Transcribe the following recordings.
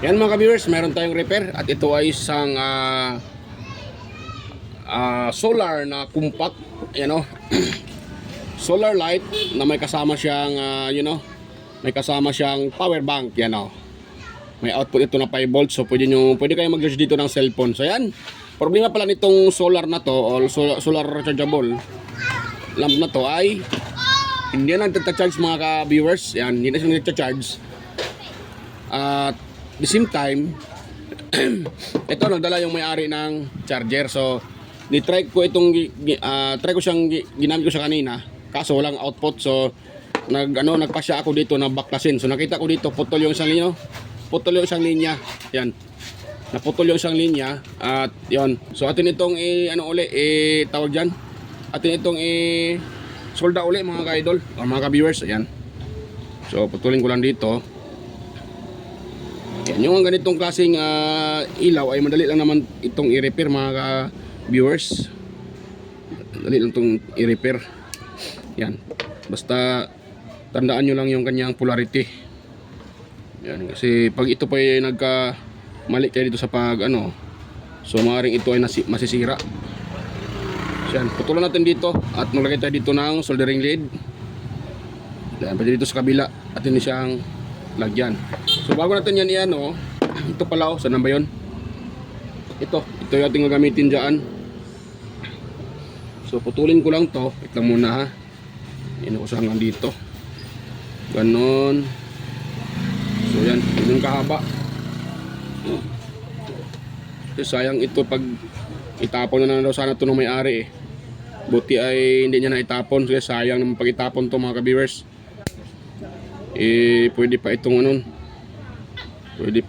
Yan mga ka-viewers, meron tayong repair at ito ay isang solar na compact, solar light na may kasama siyang may kasama siyang power bank, May output ito na 5 volts, so pwede kayo mag-charge dito ng cellphone. So yan, problema pala nitong solar na to, o solar rechargeable lamp na to ay hindi na nagta-charge mga ka-viewers. Yan, hindi na siya nagta-charge. At the same time, ito nagdala yung may-ari ng charger. So ni-try ko siyang ginamit ko siya kanina, kaso walang output. So nagpasya ako dito na baklasin. So nakita ko dito putol yung isang linya. Yan. Naputol yung isang linya at yon. So atin itong tawag diyan. Atin itong solda uli mga ka-idol o mga ka-viewers. Ayan. So putulin ko lang dito. Yan, yung ganitong klaseng ilaw ay madali lang naman itong i-repair mga ka-viewers. Madali lang itong i-repair. Yan. Basta tandaan nyo lang yung kanyang polarity. Yan, kasi pag ito pa ay mali kayo dito sa so maaaring ito ay masisira. So yan, putulan natin dito at maglagay tayo dito ng soldering lead. Yan, pwede dito sa kabila at hindi siyang lagyan. So bago natin yan ito pala saan ba yun? Ito yung ating gagamitin dyan. So putulin ko lang to. Wait lang muna ha. Yan ko hanggang dito. Ganon. So yan, yung kahaba. So, sayang ito pag itapon na daw sana ito ng may-ari Buti ay hindi niya na itapon. Kasi sayang naman pag itapon to mga ka-viewers. Pwede pa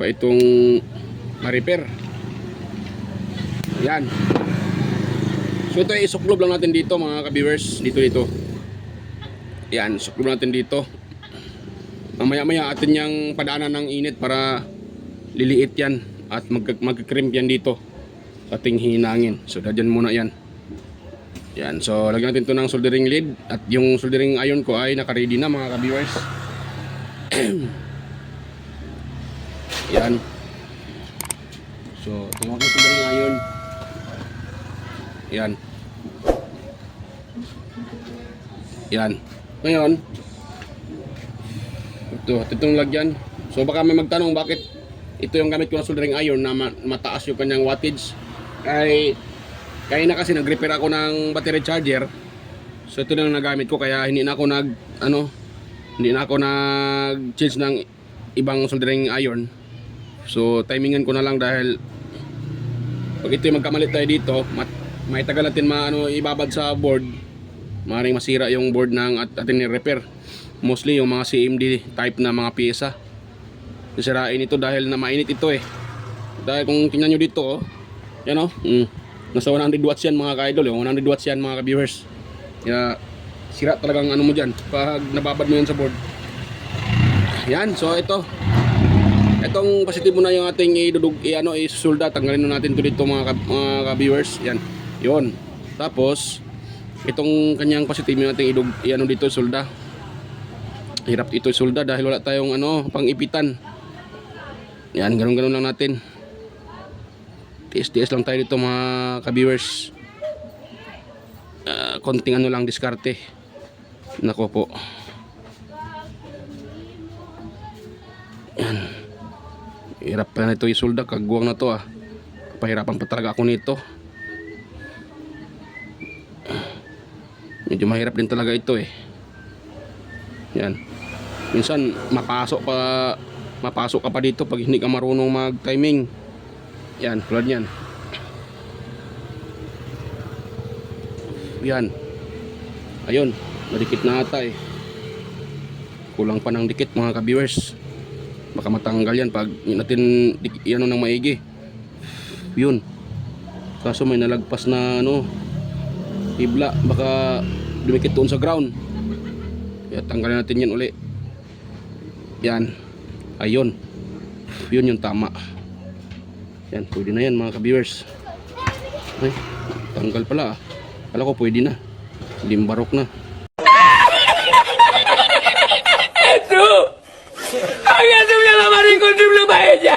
itong ma-repair. Yan. So ito ay isuklob lang natin dito mga ka-viewers. Dito. Yan, suklob natin dito. Mamaya atin niyang padaanan ng init para liliit yan at mag-crimp yan dito sa ating hinangin. So dadyan muna yan. Yan, so lagyan natin ito ng soldering lead at yung soldering iron ko ay naka-ready na mga ka-viewers. Yan. So ito yung soldering iron. Yan. Ngayon, itong lagyan. So baka may magtanong bakit ito yung gamit ko na soldering iron na mataas yung kanyang wattage. Kaya na kasi nag-repair ako ng battery charger. So ito na yung nagamit ko kaya hindi na ako nag-change ng ibang soldering iron. So timingan ko na lang dahil pag ito yung magkamalit tayo dito, may tagal natin ibabad sa board. Maaaring masira yung board ng atin ni-repair. Mostly yung mga CMD type na mga pyesa. Sisirain ito dahil na mainit ito Dahil kung tingnan nyo dito yan nasa 100 watts yan mga ka-idol 100 watts yan mga ka-viewers. Kaya sira talagang mo dyan pag nababad mo yan sa board. Yan, so itong positibo na yung ating isusulda. Tanggalin na natin ito dito mga ka-viewers. Yan, yun. Tapos itong kanyang positibo natin dito sulda. Hirap ito sulda dahil wala tayong pang-ipitan. Yan, ganun lang natin. TS lang tayo dito mga ka-viewers. Konting lang diskarte. Nako po. Yan. Hirap pa na ito isulda. Kagwang na to Pahirapan pa talaga ako nito. Medyo mahirap din talaga ito Yan. Minsan mapasok ka pa dito pag hindi ka marunong mag-timing. Yan, tulad yan. Yan. Ayun, nadikit na ata Kulang pa ng dikit mga ka-viewers. Baka matanggal yan pag natin ng maigi. Yun. Kaso may nalagpas na ibla, baka dumikit doon sa ground. Kaya tanggalin natin yan uli. Yan. Ayun. Yun yung tama. Yan, pwede na yan mga ka-viewers. Ay, tanggal pala Kala ko pwede na. Limbarok na. Eso! ¡Hágase una la maricón de una paella!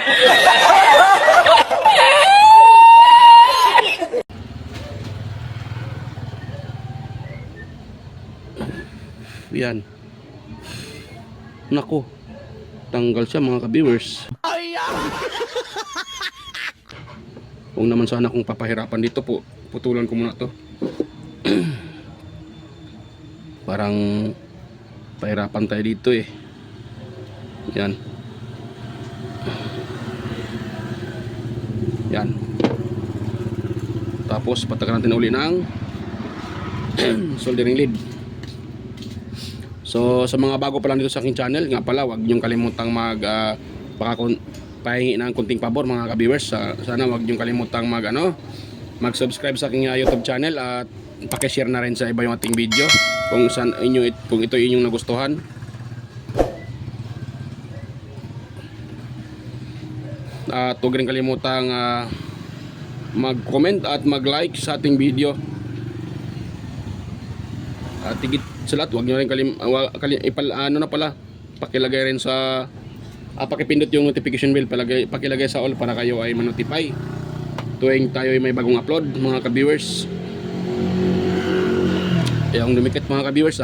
Nako, tanggal siya mga ka-viewers. Huwag naman sana kung papahirapan dito po. Putulan ko muna to. Parang pahirapan tayo dito eh. Yan. Yan. Tapos patakan natin uli ng soldering lead. So sa mga bago pa lang dito sa aking channel, nga pala wag niyong kalimutang pahingi ng kunting pabor mga ka-viewers. Sana wag niyong kalimutang mag-subscribe sa aking YouTube channel at paki-share na rin sa iba yung ating video kung ito inyong nagustuhan. At huwag rin kalimutang mag-comment at mag-like sa ating video. At tigit sa lahat, huwag nyo rin pakilagay rin sa pakipindot yung notification bell, pakilagay sa all para kayo ay manotify tuwing tayo ay may bagong upload mga ka-viewers. Yung dumikit mga ka-viewers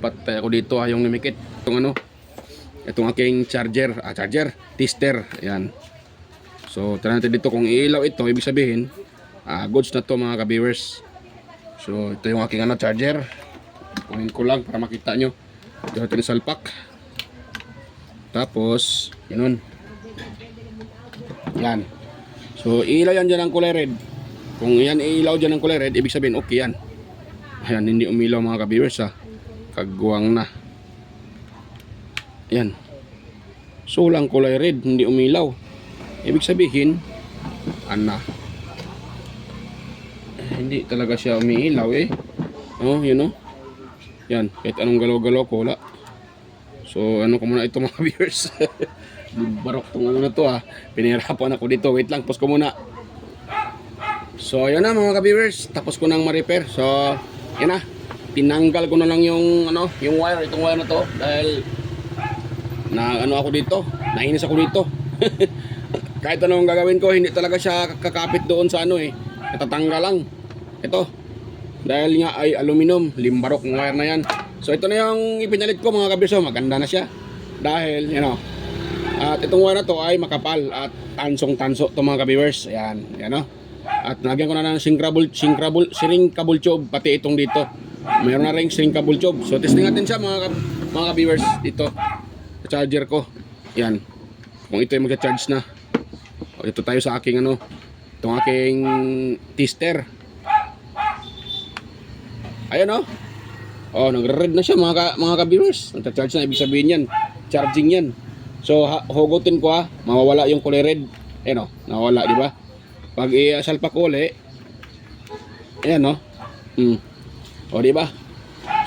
patay ako dito yung dumikit itong aking charger tester. Ayan. So tara natin dito, kung iilaw ito ibig sabihin goods na to mga ka-viewers. So ito yung aking charger. Kunin ko lang para makita nyo. Ito natin salpak. Tapos yun. Yan. So ilaw yan dyan ng kulay red. Kung yan ilaw dyan ng kulay red, ibig sabihin okay yan. Ayan, hindi umilaw mga ka-viewers kagwang na. Yan. So lang kulay red, hindi umilaw, ibig sabihin hindi talaga siya umiilaw yun yan, kahit anong galaw-galaw ko wala. So ko muna ito mga viewers. Barok tong na to pinahirapan ako dito. Wait lang, pause ko muna. So yun na mga ka-viewers, tapos ko nang ma-repair. So yun na, tinanggal ko na lang yung yung wire, itong wire na to dahil ako dito, nainis ako dito. Kahit anong gagawin ko, hindi talaga siya kakapit doon sa natatanggal lang ito dahil nga ay aluminum, limbarok ng wire na yan. So ito na yung ipinalit ko mga ka-viewers. Maganda na siya dahil at itong wire na to ay makapal at tansong-tanso to mga ka-viewers. Ayan, at nalagyan ko na ng shrinkable tube pati itong dito. Mayroon na ring shrinkable tube. So testing natin siya mga ka-viewers dito sa charger ko. Yan. Kung ito ay magcha-charge na. Ito tayo sa aking itong aking tester. Ayan nagre-red na siya mga ka-viewers. Nagcha-charge na, ibig sabihin yan, charging yan. So hugutin ko mawawala yung kulay red. Ayan nawala, di ba? Pag i-salpak ko uli, ayan di ba?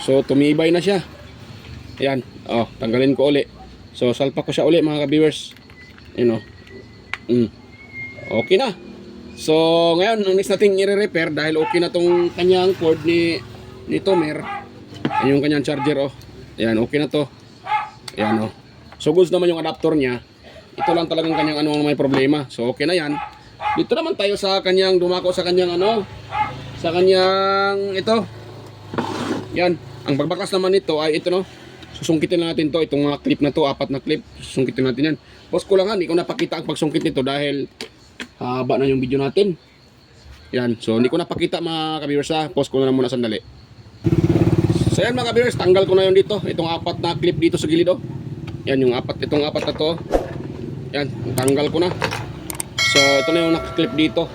So tumibay na siya. Ayan, tanggalin ko uli. So salpak ko siya uli mga ka-viewers. Okay na. So ngayon, ang next natin i-repair dahil okay na tong kanyang cord ni Tomer. Ayan yung kanyang charger Ayan, okay na to. Ayan So goods naman yung adapter niya. Ito lang talagang kanyang may problema. So okay na yan. Dito naman tayo sa kanyang dumako sa kanyang sa kanyang ito. Yan, ang pagbaklas naman nito ay ito susungkitin lang natin to, itong mga clip na to, 4 na clip, susungkitin natin yan. Pause ko lang hindi ko napakita ang pagsungkit nito dahil haba na yung video natin. Yan, so hindi ko napakita mga ka-viewers pause ko na muna sandali. So yan mga ka-viewers, tanggal ko na yun dito, itong 4 na clip dito sa gilid Yan, itong 4 na to. Yan, tanggal ko na. So ito na yung naka-clip dito.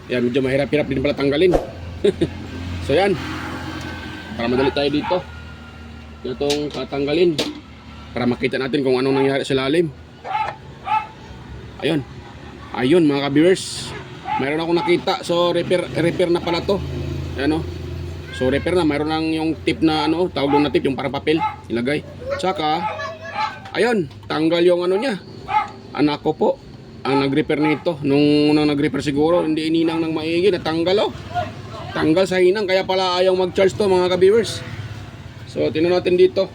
Yan, medyo mahirap-hirap din pala tanggalin. So yan, para madali tayo dito itong tatanggalin para makita natin kung anong nangyari sa lalim. Ayun mga ka-viewers, mayroon akong nakita. So repair na pala to. So repair na, mayroon lang yung tip na tawag doon na tip, yung parang papel ilagay. Tsaka ayun, tanggal yung niya. Anak ko po ang nag-repair nito. Nung unang nag-repair siguro, hindi ininang ng maigi, natanggal tanggal sa hinang, kaya pala ayaw mag-charge to mga ka-viewers. So tingnan natin dito,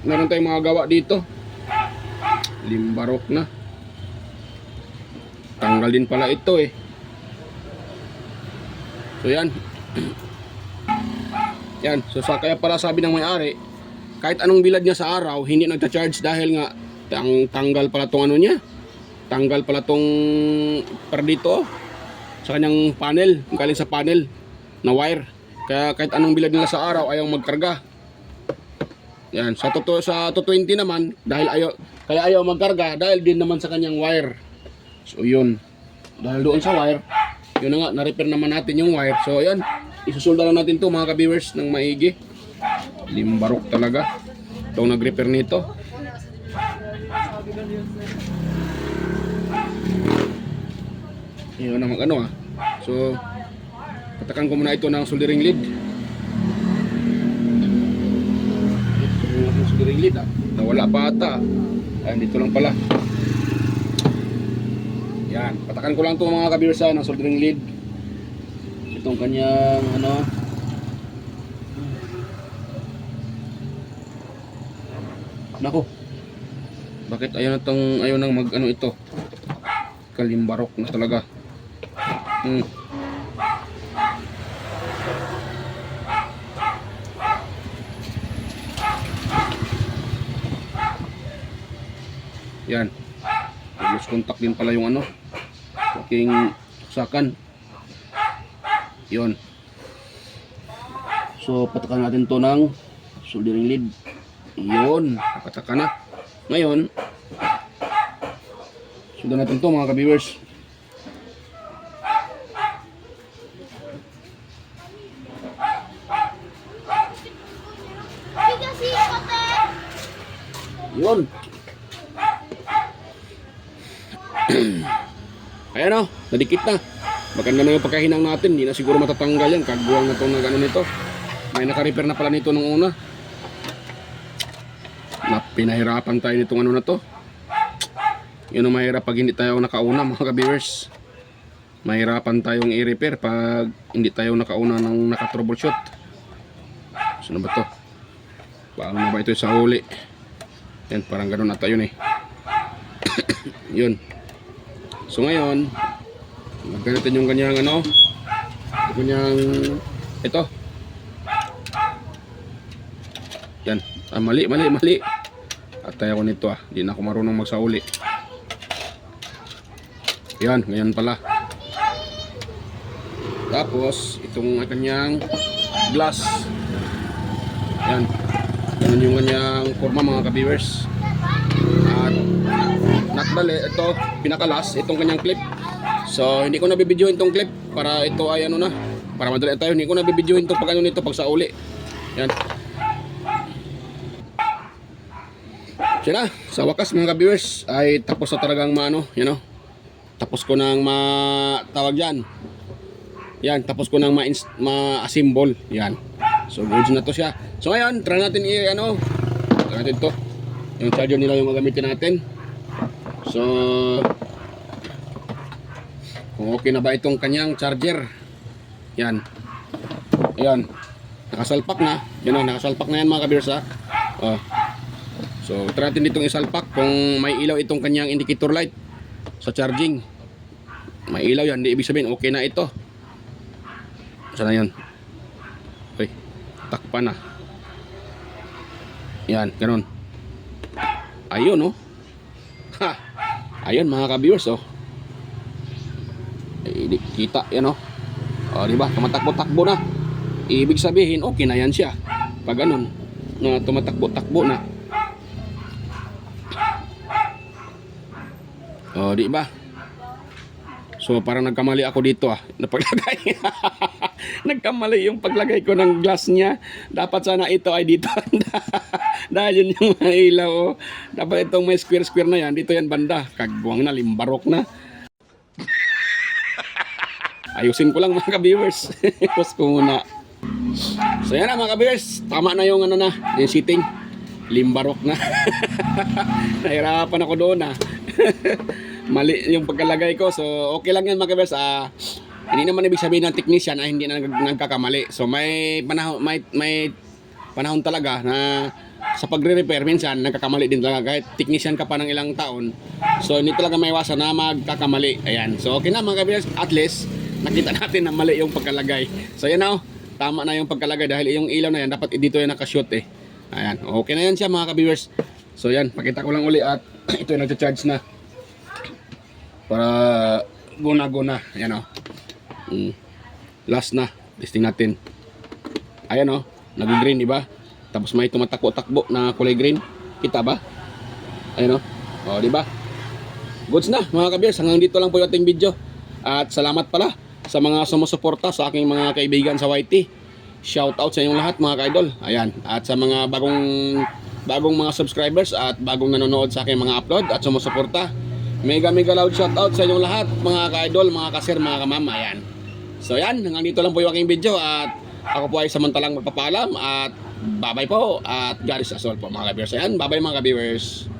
meron tayong mga gawa dito. Limbarok na. Tanggal din pala ito So yan. Yan, so kaya pala sabi ng may-ari, kahit anong bilad niya sa araw, hindi nagta-charge dahil nga tanggal pala tong ano niya. Tanggal pala tong per dito sa kanyang panel, galing sa panel na wire. Kaya kahit anong bilad nila sa araw ayaw magkarga. Yan, sa 220 naman dahil ayaw magkarga dahil din naman sa kanyang wire. So yun. Dahil doon sa wire, yun na nga, na-repair naman natin yung wire. So yan, isusulda lang natin to mga ka-viewers ng maigi. Limbarok talaga itong nag-repair nito. Yun na mag-ano So patakan ko muna ito ng soldering lead. Yung soldering lead nawala pa ata. Ay, dito lang pala. Yan, patakan ko lang ito mga ka-viewers ng soldering lead. Itong kanyang Nako. Bakit ayaw nang mag ito? Kalimbarok na talaga. Yan. Lose contact din pala yung aking saksakan. Yon. So patakan natin to ng soldering lead. Yon, patakan na. Ngayon, sundan natin to mga ka-viewers. Yon. Ayan nadikit na. Maganda na yung pagkahinang natin. Hindi na siguro matatanggal yan. Kagbuwang na itong nag nito. May naka-repair na pala nito nung una. Pinahirapan tayo nitong na to. Yun ang mahirap pag hindi tayo nakauna mga ka-viewers. Mahirapan tayong i-repair pag hindi tayo nakauna ng naka-troubleshoot. Saan ba to? Paano na ba ito sa huli? Yan, parang ganun ata yun Yun. So ngayon, magkanatin yung kanyang ito. Yan. Mali. At tayo ko nito Hindi na ako marunong magsauli. Yan, ngayon pala. Tapos, itong kanyang glass. Yan. Ganun yung kanyang forma mga ka-viewers. At nakdali, ito, pinakalas, itong kanyang clip. So, hindi ko nabibidyoin itong clip para ito ay para madali tayo. Hindi ko nabibidyoin itong pag nito pag sa uli. Yan. Siya sa wakas mga ka-viewers ay tapos na talagang tapos ko nang matawag dyan. Yan, tapos ko nang ma-assemble. Yan. So, goods na to siya. So, ngayon, try natin try natin to. Yung charger nila yung gagamitin natin. So, kung okay na ba itong kanyang charger. Yan. Ayan. Nakasalpak na. Yan nakasalpak na yan mga ka-viewers So, try natin ditong isalpak kung may ilaw itong kanyang indicator light sa charging. May ilaw yan, di ibig sabihin okay na ito. Saan na yan? Okay, takpan na. Yan, ganun. Ayun Ha! Ayun mga ka-viewers kita yan diba? Tumatakbo-takbo na. Ibig sabihin okay na yan siya. Pag ganun na tumatakbo-takbo na. Di ba? So parang nagkamali ako dito na paglagay. Nagkamali yung paglagay ko ng glass niya. Dapat sana ito ay dito. Dahil yun yung mga ilaw Dapat itong may square na yan. Dito yan banda. Kagbuwang na, limbarok na. Ayusin ko lang mga ka-viewers. Post ko muna. So yan mga ka-viewers. Tama na yung yung seating. Limbarok na. Nahirapan ako doon Mali yung pagkalagay ko. So okay lang yan mga ka-viewers. Hindi naman ibig sabihin ng technician ay hindi na nagkakamali. So may panahon talaga na sa pagre-repair minsan nagkakamali din talaga kahit technician ka pa ng ilang taon. So hindi talaga maiwasan na magkakamali. Ayan. So okay na mga ka-viewers, at least nakita natin na mali yung pagkalagay. So yan tama na yung pagkalagay dahil yung ilaw na yan dapat dito yan nakashoot eh. Ayan, okay na yan siya mga ka-viewers. So yan, pakita ko lang uli at ito yung nagcha-charge na. Para guna-guna, ayan o. Last na, testing natin. Ayan o, nag-green diba? Tapos may tumatakbo-takbo na kulay green. Kita ba? Ayan o, diba? Goods na mga ka-viewers, hanggang dito lang po yung ating video. At salamat pala sa mga sumusuporta sa aking mga kaibigan sa YT. Shout out sa inyong lahat mga ka-idol. Ayan, at sa mga bagong mga subscribers at bagong nanonood sa aking mga upload at sumusuporta. Mega loud shout out sa inyong lahat mga ka-idol, mga ka-sir, mga ka-ma'am. Ayan. So yan, hanggang dito lang po yung aking video at ako po ay samantalang magpapaalam at bye-bye po at God is us all po mga ka-viewers. Ayan, bye-bye mga ka-viewers.